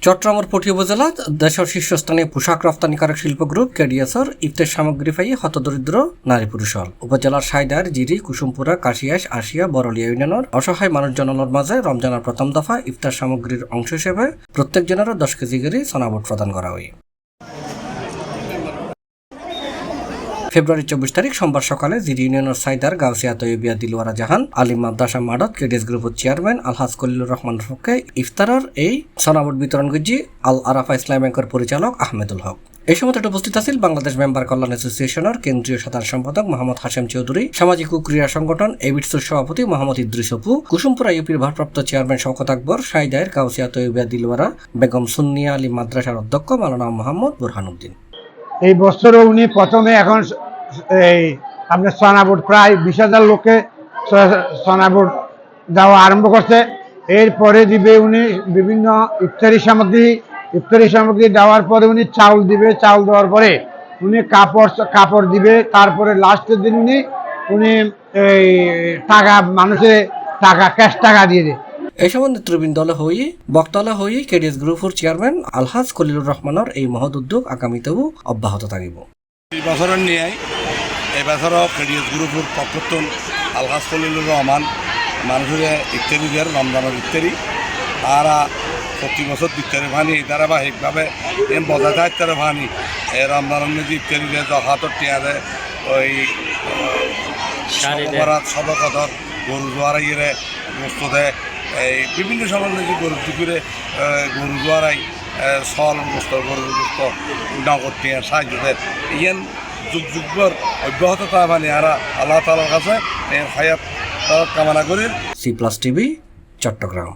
চট্টগ্রামের পটি উপজেলা দেশের শীর্ষস্থানীয় পোশাক রপ্তানিকারক শিল্প গ্রুপ কেডিএসর ইফতার সামগ্রী পাইয়ে হতদরিদ্র নারী পুরুষ হল উপজেলার সাইদার জিরি কুসুমপুরা কাশিয়াস আশিয়া বরলিয়া ইউনিয়নের অসহায় মানুষজনের মাঝে রমজানের প্রথম দফা ইফতার সামগ্রীর অংশ হিসেবে প্রত্যেক জনের 10 কেজি করে সোনাবুট প্রদান করা হয়। ফেব্রুয়ারি 24 তারিখ সোমবার সকালে জিরি ইউনিয়নের সাইদার গাউসিয়া তৈবিয়া দিলওয়ারা জাহান আলিম মাদ্রাসা মাডত কেডিএস গ্রুপের চেয়ারম্যান আলহাজ কলিলুর রহমানের পক্ষে ইফতারের এই সোনাবুট বিতরণ করছি আল আরাফা ইসলাম ব্যাংকের পরিচালক আহমেদুল হক। এই সময় উপস্থিত আছেন বাংলাদেশ মেম্বার কল্যাণ অ্যাসোসিয়েশনের কেন্দ্রীয় সাধারণ সম্পাদক মোহাম্মদ হাশেম চৌধুরী, সামাজিক ও ক্রীড়া সংগঠন এবিটসের সভাপতি মোহাম্মদ ইদ্রিস অপু, কুসুমপুরা ইউপির ভারপ্রাপ্ত চেয়ারম্যান শওকত আকবর, সাইদায়ের গাউসিয়া তৈবিয়া দিলওয়ারা বেগম সুন্নিয়া আলিম মাদ্রাসার অধ্যক্ষ মাওলানা মোহাম্মদ বুরহানুদ্দিন। এই বছরও উনি প্রথমে এখন এই আপনার সোনাবুট প্রায় 20,000 লোককে সোনাবুট দেওয়া আরম্ভ করছে। এরপরে দিবে উনি বিভিন্ন ইফতারি সামগ্রী দেওয়ার পরে উনি চাউল দিবে, চাউল দেওয়ার পরে উনি কাপড় দিবে, তারপরে লাস্টের দিন উনি এই টাকা মানুষের টাকা ক্যাশ টাকা দিয়ে দেয়। এই সময় নেতৃবৃন্দ বক্তালে হই কেডিএস গ্রুপের চেয়ারম্যান আলহাজ কলিলুর রহমানের এই মহৎ উদ্যোগ আগামীতেও অব্যাহত থাকিব। এই বছরের নিয়ে এই বছরও কেডিএস গ্রুপের পক্ষতন আলহাজ কলিলুর রহমান মানুষের ইত্যাদি দিয়ে রমজানের ইত্যাদি আর প্রতি বছর ইত্যাদি ভানি ধারাবাহিকভাবে বজায় থাকতে ভানি এই রমজানের যে ইত্যাদি দিয়ে হাতর টিয়া দেয় ওই সদকদর গরু জোয়ারাই বস্তু দেয় এই বিভিন্ন সময় যে গরু দুপুরে গরু জোয়ারাই সল বস্তু গরুর বস্তু নগদ টিয়া সাহায্য দেয় ইয়ান যুগ যুগর অব্যাহত মানে আর আল্লাহ তাআলার কাছে হায়াত কামনা করি। C plus TV, Chittagong.